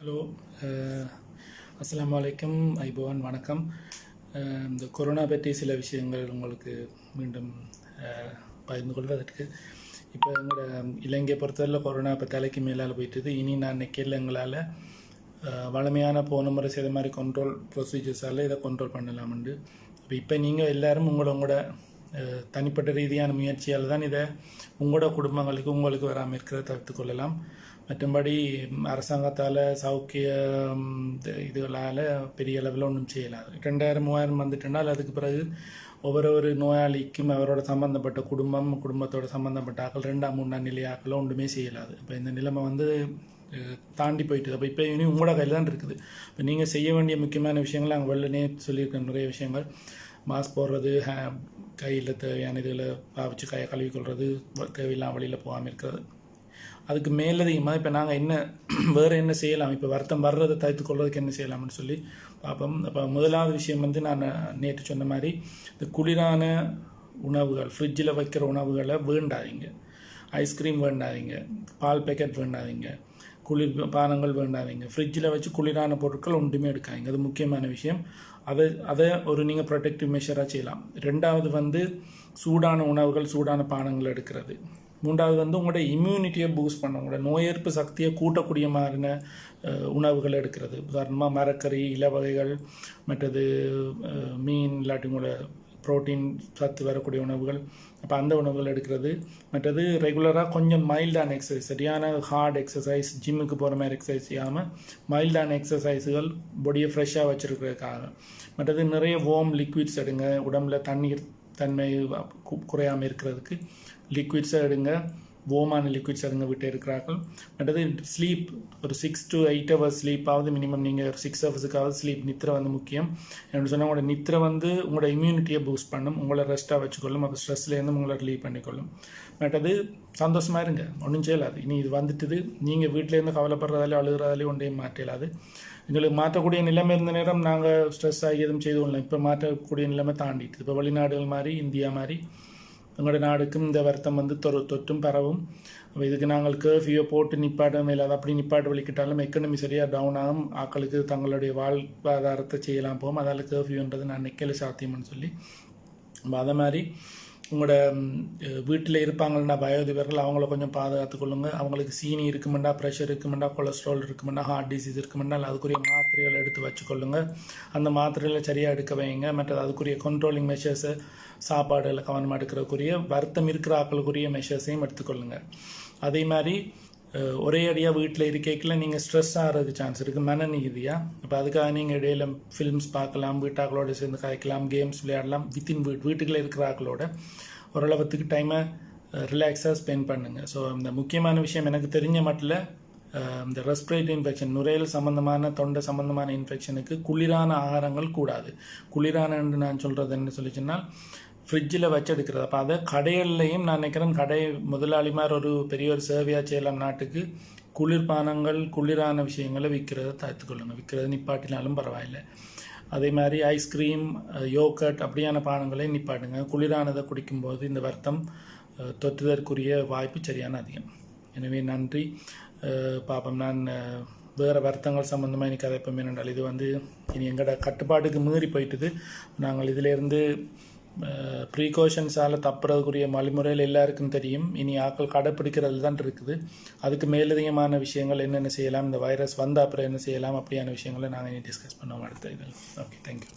Hello, அஸ்ஸலாமு அலைக்கும். ஐபோவன் வணக்கம். இந்த கொரோனா பற்றி சில விஷயங்கள் உங்களுக்கு மீண்டும் பகிர்ந்து கொள்வதற்கு. இப்போ எங்களோட இலங்கையை பொறுத்தவரையில் கொரோனா இப்போ தலைக்கு மேலால் போயிட்டுது. இனி நான் நினைக்கல எங்களால் வளமையான போன முறை செய்த மாதிரி கண்ட்ரோல் ப்ரொசீஜர்ஸால் இதை கண்ட்ரோல் பண்ணலாம்ண்டு. இப்போ நீங்கள் எல்லோரும் உங்களோட தனிப்பட்ட ரீதியான முயற்சியால் தான் இதை உங்களோட குடும்பங்களுக்கு உங்களுக்கு வராமல் இருக்கிறத தவிர்த்து கொள்ளலாம். மற்றபடி அரசாங்கத்தால் சௌக்கிய இதுகளால் பெரிய அளவில் ஒன்றும் செய்யலாம். 2000-3000 வந்துட்டுனால் அதுக்கு பிறகு ஒவ்வொரு நோயாளிக்கும் அவரோட சம்மந்தப்பட்ட குடும்பத்தோட சம்மந்தப்பட்ட ஆக்கள் 2-3 நிலை ஆக்களும் ஒன்றுமே செய்யலாது. இப்போ இந்த நிலைமை தாண்டி போயிட்டு அப்போ இப்போ இனி உங்களோட கையில் தான் இருக்குது. இப்போ நீங்கள் செய்ய வேண்டிய முக்கியமான விஷயங்கள் அங்கே வெள்ளனே சொல்லியிருக்க நிறைய விஷயங்கள். மாஸ்க் போடுறது, கையில் தேவையான இதில் பாவிச்சு கையை கழுவிக்கொள்வது, தேவையில்லாம் வழியில் போகாமல் இருக்கிறது. அதுக்கு மேலதிகமாக இப்போ நாங்கள் வேறு என்ன செய்யலாம், இப்போ வருத்தம் வர்றதை தவிர்த்து கொள்வதற்கு என்ன செய்யலாம்னு சொல்லி பார்ப்போம். அப்போ முதலாவது விஷயம் நான் நேற்று சொன்ன மாதிரி இந்த குளிரான உணவுகள், ஃப்ரிட்ஜில் வைக்கிற உணவுகளை வேண்டாதீங்க. ஐஸ்கிரீம் வேண்டாதீங்க, பால் பேக்கெட் வேண்டாதீங்க, குளிர் பானங்கள் வேண்டாதீங்க. ஃப்ரிட்ஜில் வச்சு குளிரான பொருட்கள் ஒன்றுமே எடுக்காதீங்க. அது முக்கியமான விஷயம். அதை நீங்கள் ப்ரொடெக்டிவ் மெஷராக செய்யலாம். ரெண்டாவது சூடான உணவுகள், சூடான பானங்கள் எடுக்கிறது. மூன்றாவது உங்களோட இம்யூனிட்டியை பூஸ்ட் பண்ண, உங்களோட நோய் எதிர்ப்பு சக்தியை கூட்டக்கூடிய மாதிரின உணவுகளை எடுக்கிறது. உதாரணமாக மரக்கறி, இலை வகைகள், மற்றது மீன், இல்லாட்டி உங்களோட ப்ரோட்டீன் சத்து வரக்கூடிய உணவுகள். அப்போ அந்த உணவுகள் எடுக்கிறது. மற்றது ரெகுலராக கொஞ்சம் மைல்டான எக்ஸசைஸ், சரியான ஹார்ட் எக்ஸசைஸ், ஜிம்முக்கு போகிற மாதிரி எக்ஸசைஸ் செய்யாமல் மைல்டான எக்ஸசைஸுகள் பாடியை ஃப்ரெஷ்ஷாக வச்சுருக்கிறதுக்காக. மற்றது நிறைய வார்ம் லிக்விட்ஸ் எடுங்க. உடம்புல தண்ணீர் தன்மை குறையாமல் இருக்கிறதுக்கு லிக்விட்ஸை எடுங்க, வார்மான லிக்விட்ஸ் எடுங்க விட்டு இருக்கிறார்கள். மற்றது ஸ்லீப், ஒரு 6 to 8 hours ஸ்லீப்பாவது மினிமம். நீங்கள் ஒரு 6 hours ஸ்லீப், நித்திரை முக்கியம். என்று சொன்னால் உங்களோட நித்திரை உங்களோட இம்யூனிட்டியை பூஸ்ட் பண்ணும், உங்களை ரெஸ்ட்டாக வச்சுக்கொள்ளும். அப்போ ஸ்ட்ரெஸ்லேருந்து உங்களை ரிலீவ் பண்ணிக்கொள்ளும். மற்றது சந்தோஷமாக இருங்க, ஒன்றும் செய்யலாது. இனி இது வந்துட்டுது, நீங்கள் வீட்டிலேருந்து கவலைப்படுறதாலே அழுகிறதாலே ஒன்றையும் மாற்றலாது. எங்களுக்கு மாற்றக்கூடிய நிலைமை இருந்த நேரம் நாங்கள் ஸ்ட்ரெஸ் ஆகி எதுவும் செய்து கொள்ளலாம். இப்போ மாற்றக்கூடிய நிலைமை தாண்டிட்டு, இப்போ வெளிநாடுகள் மாதிரி இந்தியா மாதிரி எங்களோட நாடுக்கும் இந்த வருத்தம் தொற்றும் பரவும். இதுக்கு நாங்கள் கர்ஃபியூ போட்டு நிப்பாட்ட மேலே அப்படி நிப்பாட்டு வலிக்கிட்டாலும் எக்கனமி சரியாக டவுன் ஆகும். ஆக்களுக்கு தங்களுடைய வாழ்வாதாரத்தை செய்யலாம் போகும். அதால் கர்ஃபியூன்றது நான் நிற்கல சாத்தியம்னு சொல்லி அதை மாதிரி உங்களோட வீட்டில் இருப்பாங்கன்னா வயோதிபர்கள், அவங்கள கொஞ்சம் பாதுகாத்து கொள்ளுங்க. அவங்களுக்கு சீனி இருக்குமெண்டா, ப்ரெஷர் இருக்குமெண்டா, கொலஸ்ட்ரால் இருக்குமெண்டா, ஹார்ட் டிசீஸ் இருக்குமெண்டா, அதுக்குரிய மாத்திரைகளை எடுத்து வச்சுக்கொள்ளுங்க. அந்த மாத்திரைகளை சரியாக எடுக்க வைங்க. மற்றது அதுக்குரிய கண்ட்ரோலிங் மெஷர்ஸு, சாப்பாடுகளை கவனமாக எடுக்கிறதுக்குரிய, வருத்தம் இருக்கிற ஆக்களுக்குரிய மெஷர்ஸையும் எடுத்துக்கொள்ளுங்க. அதே மாதிரி ஒரே அடியாக வீட்டில் இருக்கைக்குள்ள நீங்கள் ஸ்ட்ரெஸ் ஆகிறது சான்ஸ் இருக்குது, மனநீதியாக. இப்போ அதுக்காக நீங்கள் இடையில ஃபிலிம்ஸ் பார்க்கலாம், வீட்டாக்களோட சேர்ந்து காய்க்கலாம், கேம்ஸ் விளையாடலாம். வீட்டுக்குள்ளே இருக்கிற ஆக்களோட ஓரளவுக்கு டைமை ரிலாக்ஸாக ஸ்பெண்ட் பண்ணுங்கள். ஸோ இந்த முக்கியமான விஷயம் எனக்கு தெரிஞ்ச மட்டில் இந்த ரெஸ்பிரேட்டரி இன்ஃபெக்ஷன், நுரையீரல் சம்மந்தமான, தொண்டை சம்மந்தமான இன்ஃபெக்ஷனுக்கு குளிரான ஆகாரங்கள் கூடாது. குளிரானன்னு நான் சொல்கிறது என்ன சொல்லிச்சுன்னா, ஃப்ரிட்ஜில் வச்சு எடுக்கிறது. அப்போ அதை கடைகள்லையும் நான் நினைக்கிறேன், கடை முதலாளிமார் ஒரு பெரிய ஒரு சேவையாக செய்யலாம் நாட்டுக்கு. குளிர்பானங்கள், குளிரான விஷயங்களை விற்கிறத தவிர்த்துக்கொள்ளுங்க. விற்கிறது நிப்பாட்டினாலும் பரவாயில்லை. அதே மாதிரி ஐஸ்கிரீம், யோகட் அப்படியான பானங்களை நிப்பாட்டுங்க. குளிரானதை குடிக்கும்போது இந்த வருத்தம் தொற்றுதற்குரிய வாய்ப்பு சரியான அதிகம். எனவே நன்றி. பாப்பம், நான் வேறு வருத்தங்கள் சம்மந்தமாக இன்றைக்கி கதைப்போம். என்னென்றால் இது இனி எங்களோட கட்டுப்பாட்டுக்கு மீறி போயிட்டுது. நாங்கள் இதிலேருந்து ப்ரீகாஷன்ஸால் தப்புறதுக்குரிய வழிமுறைகள் எல்லாருக்கும் தெரியும். இனி ஆக்கள் கடைப்பிடிக்கிறது தான் இருக்குது. அதுக்கு மேலதிகமான விஷயங்கள் என்னென்ன செய்யலாம், இந்த வைரஸ் வந்த அப்புறம் என்ன செய்யலாம், அப்படியான விஷயங்களை நாங்கள் இனி டிஸ்கஸ் பண்ணுவோம் அடுத்த இதில். Okay, thank you.